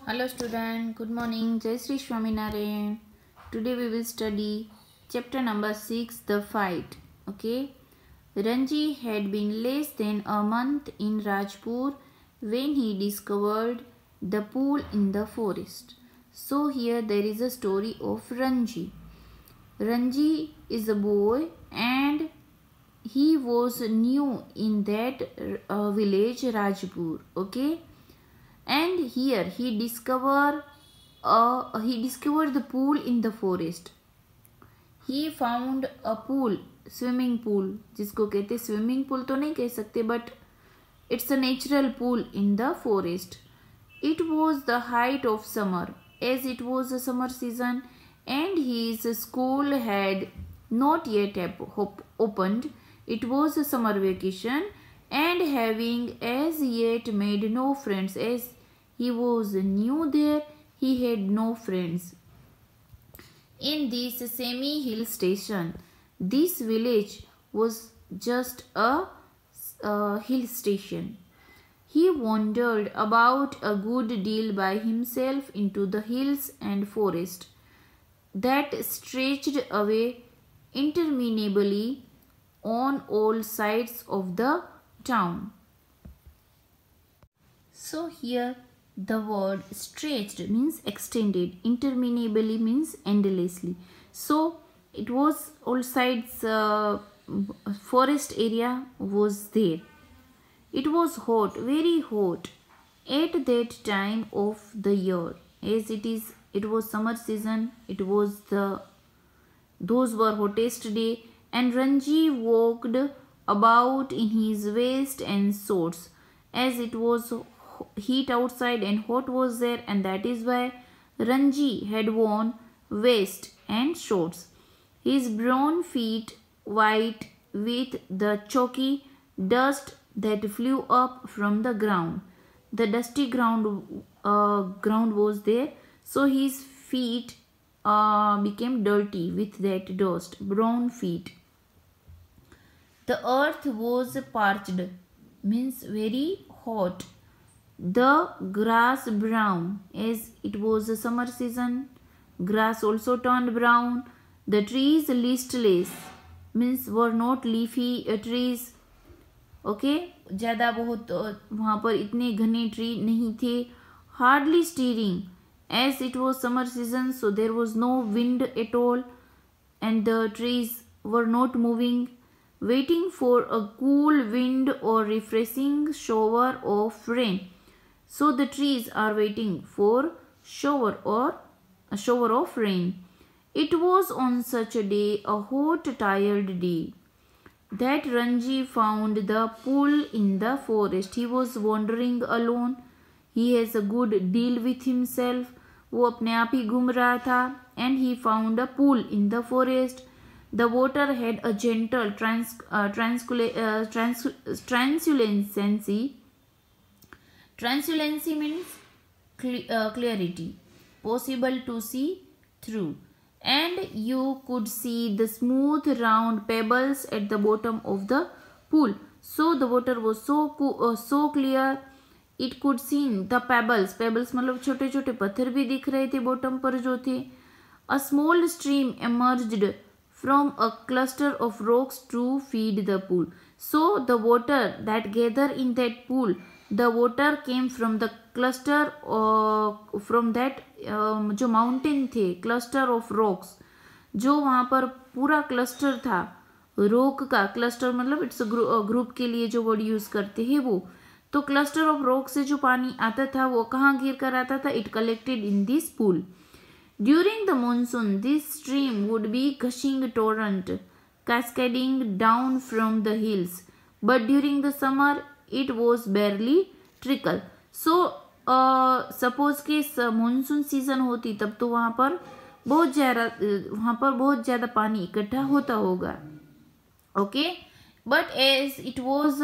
Hello student, good morning. Jai Sri Swaminarayan. Today we will study chapter number 6, The Fight. Okay. Ranji had been less than a month in Rajpur when he discovered the pool in the forest. So here there is a story of Ranji. Ranji is a boy and he was new in that village Rajpur. Okay. And here he discovered the pool in the forest. He found a pool, swimming pool, जिसको कहते swimming pool तो नहीं कह सकते, but it's a natural pool in the forest. It was the height of summer, as it was a summer season, and his school had not yet opened. It was a summer vacation, and having as yet made no friends, as he was new there, he had no friends. In this semi-hill station, this village was just a hill station. He wandered about a good deal by himself into the hills and forest that stretched away interminably on all sides of the town. So here the word stretched means extended, interminably means endlessly. So it was all sides, forest area was there. It was hot, very hot at that time of the year, as it was summer season. Those were hottest day, and Ranji walked about in his vest and shorts, as it was heat outside and hot was there, and that is why Ranji had worn vest and shorts. His brown feet white with the chalky dust that flew up from the ground. The dusty ground was there, so his feet became dirty with that dust. Brown feet. The earth was parched, means very hot. The grass brown, as it was a summer season. Grass also turned brown. The trees listless, means were not leafy trees. Okay, ज़्यादा बहुत वहाँ पर इतने घने tree नहीं थे. Hardly stirring, as it was summer season, so there was no wind at all, and the trees were not moving, waiting for a cool wind or refreshing shower of rain. So the trees are waiting for a shower of rain. It was on such a day, a hot, tired day, that Ranji found the pool in the forest. He was wandering alone. He has a good deal with himself. वो अपने आप ही घूम रहा था, and he found a pool in the forest. The water had a gentle translucency. Translucency means clarity, possible to see through, and you could see the smooth round pebbles at the bottom of the pool. So the water was so clear, it could see the pebbles मतलब छोटे छोटे पत्थर भी दिख रहे थे bottom पर जो थे. A small stream emerged from a cluster of rocks to feed the pool. So the water that gathered in that pool, the water came from the cluster, from that जो mountain थे, cluster of rocks, जो वहाँ पर पूरा cluster था rock का. cluster मतलब it's a group के लिए जो word use करते हैं वो. तो cluster of rocks से जो पानी आता था वो कहाँ गिर कर आता था? It collected in this pool. During the monsoon, this stream would be gushing torrent, cascading down from the hills. But during the summer, it was barely trickle. So, suppose कि monsoon season होती तब तो वहाँ पर बहुत ज़्यादा पानी इकट्ठा होता होगा. Okay, but as it was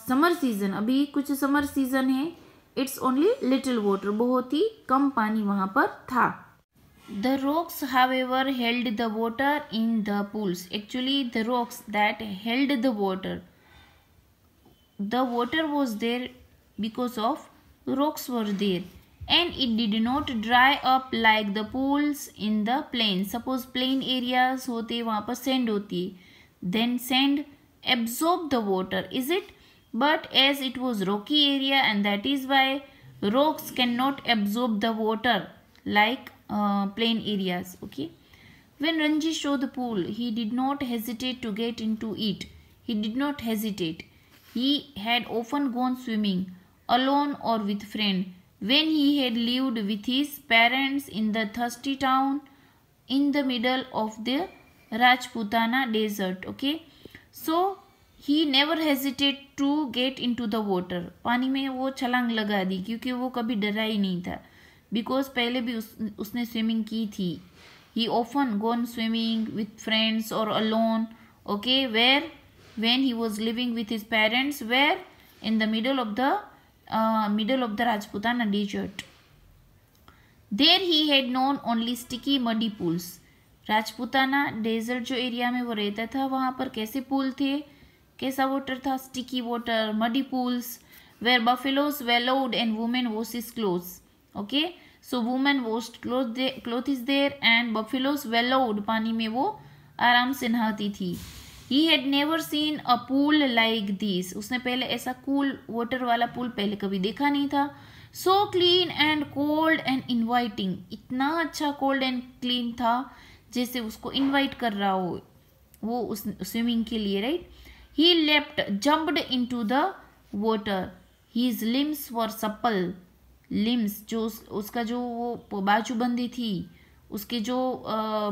summer season, अभी कुछ summer season है, it's only little water, बहुत ही कम पानी वहाँ पर था. The rocks, however, held the water in the pools. Actually, the rocks that held the water was there because of rocks were there, and it did not dry up like the pools in the plain. Suppose plain areas होते वहाँ पर sand होती, then sand absorb the water, is it? But as it was rocky area, and that is why rocks cannot absorb the water like plain areas. Okay. When Ranji saw the pool, he did not hesitate to get into it. He did not hesitate. He had often gone swimming, alone or with friend, when he had lived with his parents in the thirsty town in the middle of the Rajputana desert. Okay. So he never hesitated to get into the water. पानी में वो छलांग लगा दी क्योंकि वो कभी डरा ही नहीं था, because पहले भी उसने स्विमिंग की थी. He often gone swimming with friends or alone. Okay, where when he was living with his parents, where in the middle of the Rajputana desert. There he had known only sticky muddy pools. Rajputana desert जो area में वो रहता था वहाँ पर कैसे pool थे, कैसा वाटर था? Sticky water, muddy pools, where buffaloes wallowed and women wash his clothes. Okay, so women washed cloth is there and buffaloes wallowed, पानी में वो आराम से नहाती थी. He had never seen a pool like this. उसने पहले ऐसा कूल वाटर वाला पूल पहले कभी देखा नहीं था. So clean and cold and inviting. इतना अच्छा कोल्ड एंड क्लीन था जैसे उसको इन्वाइट कर रहा हो वो उस स्विमिंग के लिए, right. He left jumped into the water. His limbs were supple. Limbs जो उसका जो वो बाजूबंदी थी, उसके जो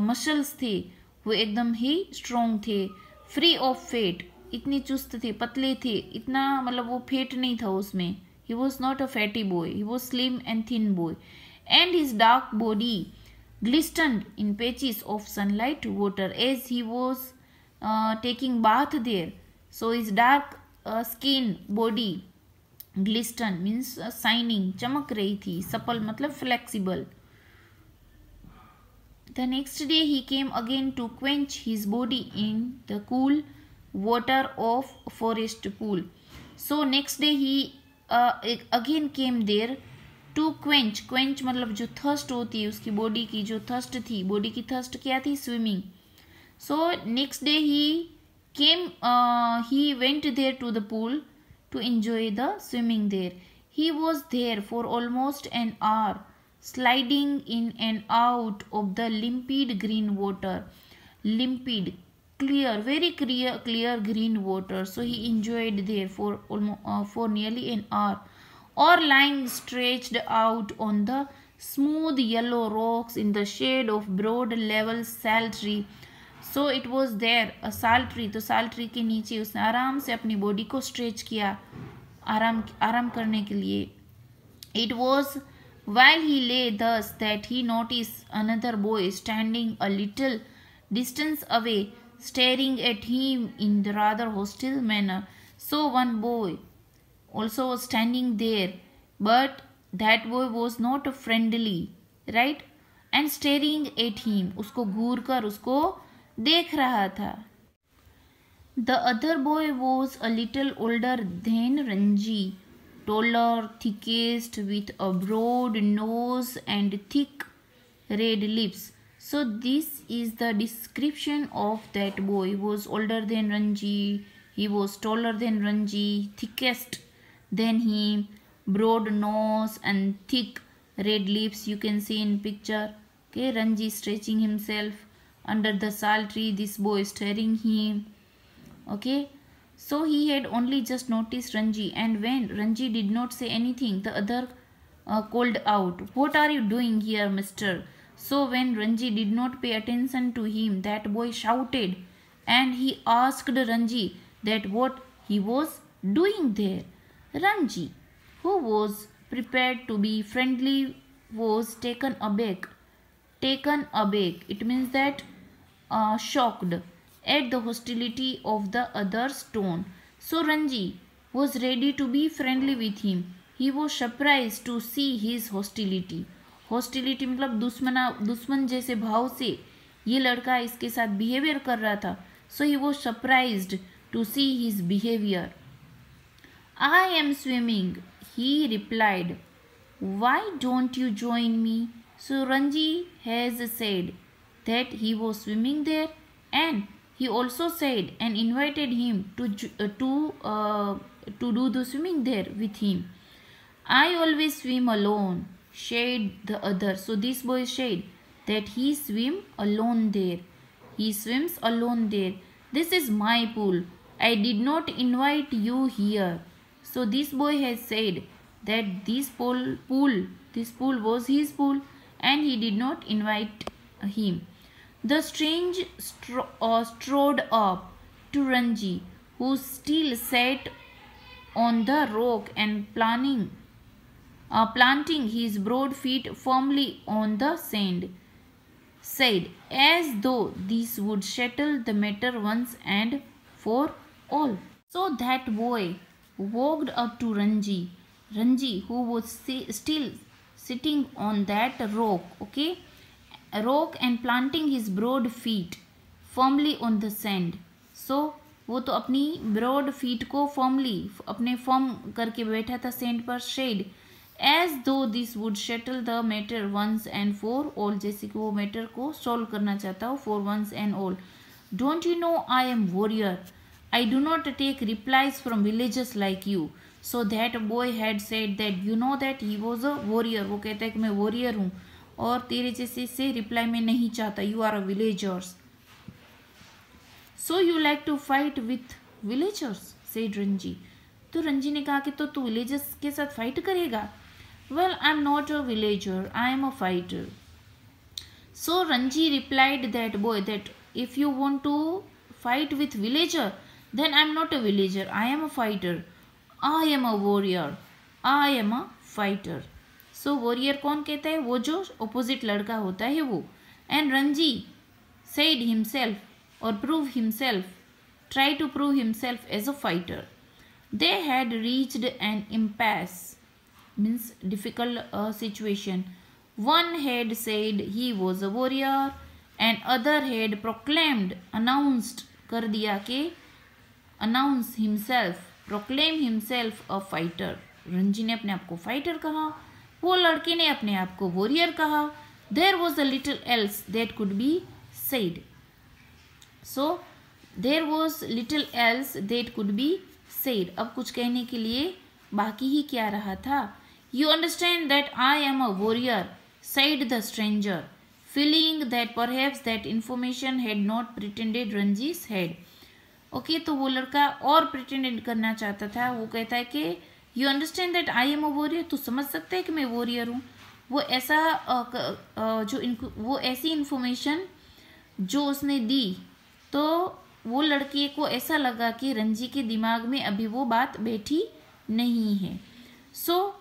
मसल्स थे वो एकदम ही स्ट्रॉन्ग थे. Free of fat. इतनी चुस्त थे, पतले थे, इतना मतलब वो फेट नहीं था उसमें. He was not a fatty boy, he was slim and thin boy. And his dark body glistened in patches of sunlight water as he was taking bath there. So his dark skin body glistened means shining, चमक रही थी. supple मतलब flexible. The next day he came again to quench his body in the cool water of forest pool. So next day he again came there to quench. Quench मतलब जो thirst होती है उसकी body की, जो thirst थी, body की thirst क्या थी? Swimming. So next day he went there to the pool to enjoy the swimming there. He was there for almost an hour, sliding in and out of the limpid green water. Limpid, clear, very clear green water. So he enjoyed there for nearly an hour, or lying stretched out on the smooth yellow rocks in the shade of broad level sal tree. So it was there a sal tree. तो साल tree के नीचे उसने आराम से अपनी body को stretch किया आराम करने के लिए. It was while he lay thus that he noticed another boy standing a little distance away, staring at him in the rather hostile manner. So one boy also was standing there, but that boy was not friendly, right, and staring at him. उसको घूर कर उसको देख रहा था. The other boy was a little older than Ranji, taller, thickest, with a broad nose and thick red lips. So this is the description of that boy. He was older than Ranji, he was taller than Ranji, thickest than him, broad nose and thick red lips. You can see in picture. Okay, Ranji stretching himself under the sal tree, this boy staring him. Okay, so he had only just noticed Ranji, and when Ranji did not say anything, the other called out, "What are you doing here, mister?" So when Ranji did not pay attention to him, that boy shouted, and he asked Ranji that what he was doing there. Ranji, who was prepared to be friendly, was taken aback. Taken aback, it means that shocked at the hostility of the other's tone. So Ranji was ready to be friendly with him. He was surprised to see his hostility. Hostility मतलब दुश्मन जैसे भाव से ये लड़का इसके साथ behaviour कर रहा था. So he was surprised to see his behavior. I am swimming, he replied. Why don't you join me? So Ranji has said that he was swimming there, and he also said and invited him to do the swimming there with him. I always swim alone, said the other. So this boy said that he swim alone there. He swims alone there. This is my pool. I did not invite you here. So this boy has said that this pool was his pool, and he did not invite him. The strange strode up to Ranji, who still sat on the rock and planting his broad feet firmly on the sand, said, as though this would settle the matter once and for all. So that boy walked up to Ranji, who was still sitting on that rock, a rock, and planting his broad feet firmly on the sand. So वो तो अपनी broad feet को अपने form करके बैठा था sand पर, शेड as though this would settle the matter once and for all, जैसे कि वो मैटर को सॉल्व करना चाहता हो for once and all. Don't you know I am warrior, I do not take replies from villagers like you. So that boy had said that you know that he was a warrior. वो कहता है कि मैं warrior हूँ और तेरे जैसे से रिप्लाई में नहीं चाहता. You are a villagers. So you like to fight with villagers, said Ranji. तो रंजी ने कहा कि तो तू villagers के साथ fight करेगा. Well, I am not a villager. I am a fighter. So Ranji replied that boy that if you want to fight with villager, then I am not a villager. I am a fighter. I am a warrior. I am a fighter. So warrior कौन कहता है? वो जो opposite लड़का होता है वो. And Ranji said himself or try to prove himself as a fighter. They had reached an impasse, means difficult situation. One had said he was a warrior and other had announced कर दिया के proclaim himself a fighter. Ranji ने अपने आप को fighter कहा, वो लड़के ने अपने आप को वॉरियर कहा. There was a little else that could be said. So there was little else that could be said. अब कुछ कहने के लिए बाकी ही क्या रहा था. You understand that I am a warrior, said the stranger, feeling that perhaps that information had not pretended Ranji's head. Okay तो वो लड़का और प्रिटेंड करना चाहता था. वो कहता है कि you understand that I am a warrior, तू समझ सकता है कि मैं वॉरियर हूँ. वो ऐसी इन्फॉर्मेशन जो उसने दी तो वो लड़के को ऐसा लगा कि रंजी के दिमाग में अभी वो बात बैठी नहीं है. सो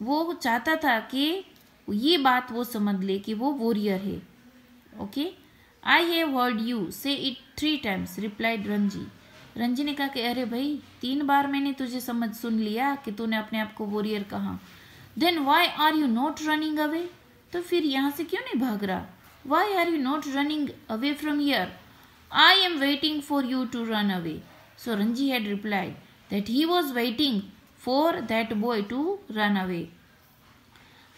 वो चाहता था कि ये बात वो समझ ले कि वो वॉरियर है. Okay I have heard you say it 3 times, replied Ranji. Ranji ने कहा कि अरे भाई 3 बार मैंने तुझे सुन लिया कि तूने अपने आप को वॉरियर कहा. Then why are you not running away? तो फिर यहाँ से क्यों नहीं भाग रहा? Why are you not running away from here? I am waiting for you to run away. So Ranji had replied that he was waiting for that boy to run away.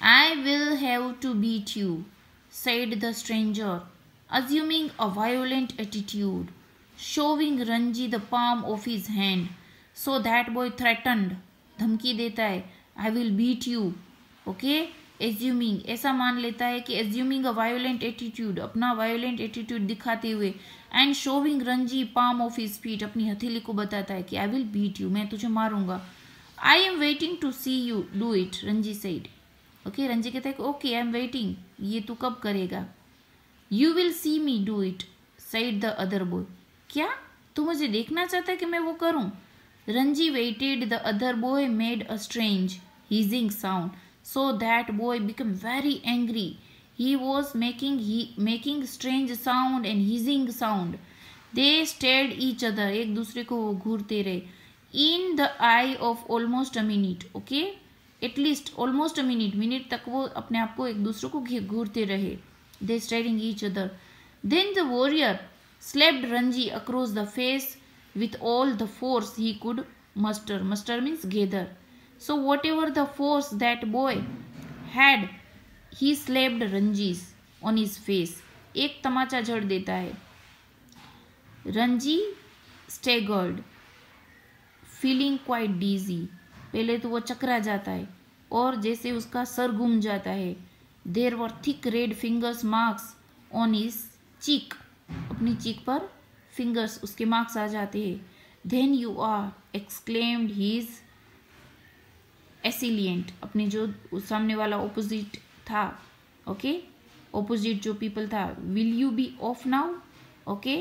I will have to beat you, said the stranger, assuming a violent attitude, showing Ranji the palm of his hand. So that boy threatened, धमकी देता है, I will beat you. Okay, assuming ऐसा मान लेता है कि assuming a violent attitude, अपना violent attitude दिखाते हुए, and showing Ranji palm of his feet, अपनी हथेली को बताता है कि I will beat you, मैं तुझे मारूंगा. I am waiting to see you do it, Ranji said. Okay, Ranji कहता है कि okay, I am waiting, ये तू कब करेगा? You will see me do it, said the other boy. क्या तू मुझे देखना चाहता है कि मैं वो करूं? Ranji waited. The other boy made a strange hissing sound, so that boy became very angry. He was making strange sound and hissing sound. They stared each other. एक दूसरे को वो घूरते रहे. In the eye of almost a minute. Okay, at least almost a minute. Minute तक वो अपने आप को एक दूसरे को घूरते रहे. They staring each other. Then the warrior slapped Ranji across the face with all the force he could muster. Muster means gather. So whatever the force that boy had, he slapped Ranji's on his face. एक तमाचा जड़ देता है. Ranji staggered, feeling quite dizzy. पहले तो वो चकरा जाता है और जैसे उसका सर घूम जाता है. There were thick red fingers marks on his cheek. अपनी चीक पर फिंगर्स उसके मार्क्स आ जाते हैं. Then you are, exclaimed his assailant. अपने जो सामने वाला opposite था, okay, opposite जो people था, will you be off now? Okay,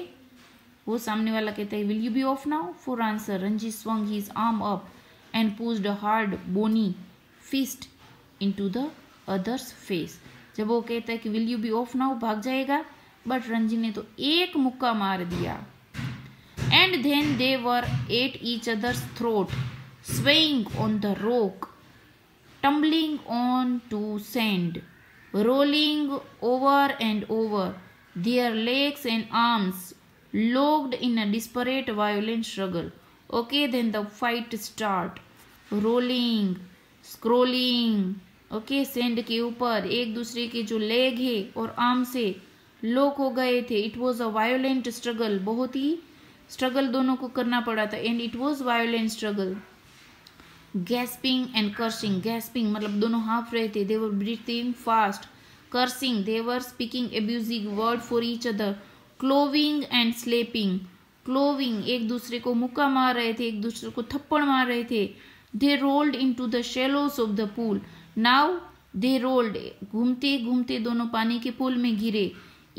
वो सामने वाला कहता है will you be off now? For answer, Ranji swung his arm up and pushed a hard bony fist into the other's face. जब वो कहता है कि will you be off now, भाग जाएगा, बट रंजी ने तो एक मुक्का मार दिया. And then they were at each other's throat, swaying on the rock, tumbling on to sand, rolling over and over, their legs and arms locked in a desperate violent struggle. Okay, then the fight start. Rolling, scrolling, okay, sand के ऊपर एक दूसरे के जो leg है और arm से lock हो गए थे. It was a violent struggle. बहुत ही स्ट्रगल दोनों को करना पड़ा था. And it was violent struggle. Gasping and cursing. Gasping मतलब दोनों हाफ रहे थे. They were breathing fast. Cursing, they were speaking abusing word for each other. Clawing and slapping. Clawing, एक दूसरे को मुक्का मार रहे थे, एक दूसरे को थप्पड़ मार रहे थे. They rolled into the shallows of the pool. Now they rolled, घूमते घूमते दोनों पानी के पूल में गिरे.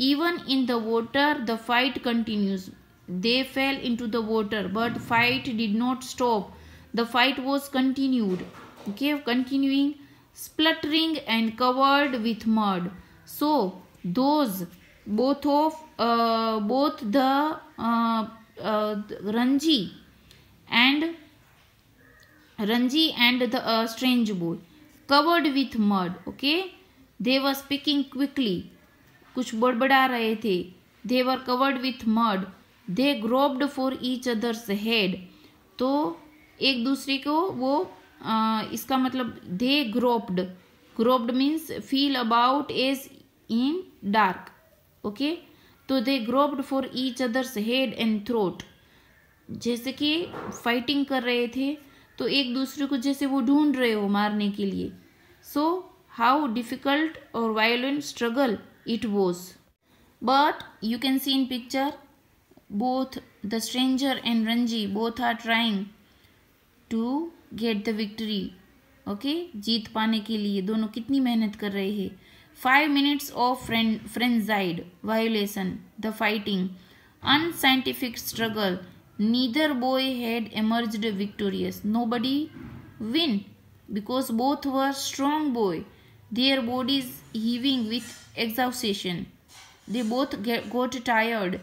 Even in the water, the fight continues. They fell into the water, but fight did not stop. The fight was continued. Okay, continuing, spluttering and covered with mud. So those both the Ranji and the strange boy covered with mud. Okay, they were speaking quickly. कुछ बड़बड़ा रहे थे. They were covered with mud. They groped for each other's head. तो एक दूसरे को वो इसका मतलब they groped. Groped means feel about as in dark. Okay, तो they groped for each other's head and throat. जैसे कि फाइटिंग कर रहे थे तो एक दूसरे को जैसे वो ढूंढ रहे हो मारने के लिए. सो हाउ डिफिकल्ट और violent struggle it was. But you can see in picture both the stranger and Ranji both are trying to get the victory. Okay, जीत पाने के लिए दोनों कितनी मेहनत कर रहे हैं. 5 minutes of frenzied violation, the fighting, unscientific struggle. Neither boy had emerged victorious. Nobody win because both were strong boy. Their bodies heaving with exhaustion. They both got tired.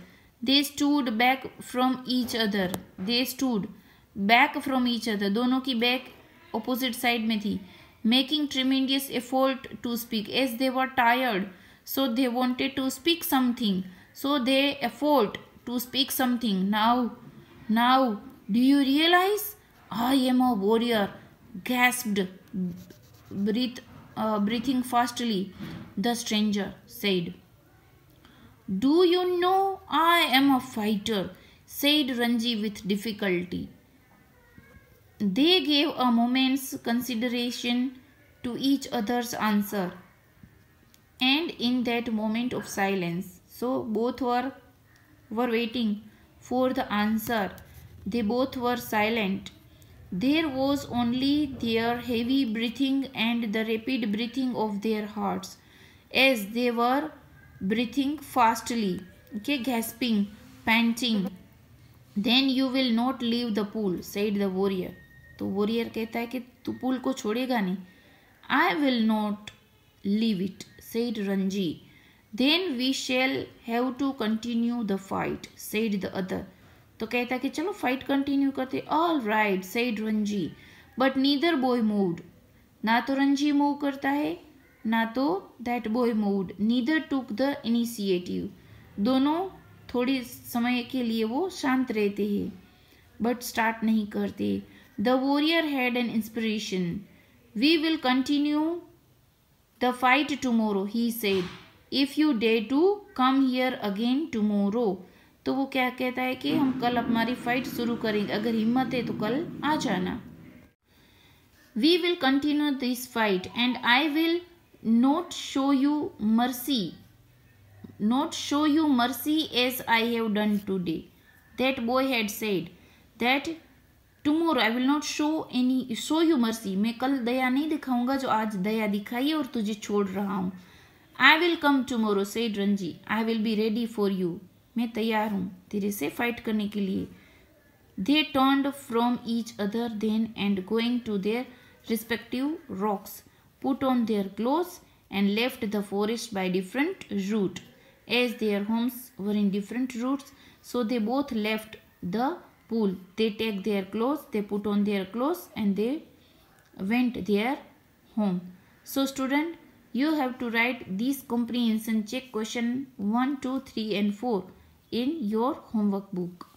They stood back from each other. दोनों की back opposite side में थी. Making tremendous effort to speak as they were tired. So they wanted to speak something. So they effort to speak something. Now, do you realize I am a warrior? Gasped, breathing fastly, the stranger said. Do you know I am a fighter? Said Ranji with difficulty. They gave a moment's consideration to each other's answer. And in that moment of silence, so both were waiting for the answer. They both were silent. There was only their heavy breathing and the rapid breathing of their hearts as they were breathing fastly. Okay, gasping, panting. Then you will not leave the pool, said the warrior. तो warrior कहता है कि तू pool को छोड़ेगा नहीं. I will not leave it, said Ranji. Then we shall have to continue the fight, said the other. तो कहता है कि चलो फाइट कंटिन्यू करते. All right, said Ranji. But neither boy moved. ना तो रंजी मूव करता है ना तो that boy moved. Neither took the initiative. दोनों थोड़ी समय के लिए वो शांत रहते हैं बट स्टार्ट नहीं करते. The warrior had an inspiration. We will continue the fight tomorrow, he said. If you dare to come here again tomorrow. तो वो क्या कहता है कि हम कल हमारी फाइट शुरू करेंगे, अगर हिम्मत है तो कल आ जाना. We will continue this fight and I will not show you mercy as I have done today. That boy had said that tomorrow I will not show you mercy. मैं कल दया नहीं दिखाऊंगा जो आज दया दिखाई है और तुझे छोड़ रहा हूँ. I will come tomorrow, said Ranji. I will be ready for you. मैं तैयार हूँ तेरे से फाइट करने के लिए. They turned from each other then and going to their respective rocks, put on their clothes and left the forest by different route. As their homes were in different routes, so they both left the pool. They take their clothes, they put on their clothes and they went their home. So student, you have to write these comprehension check question 1, 2, 3 and 4 in your homework book.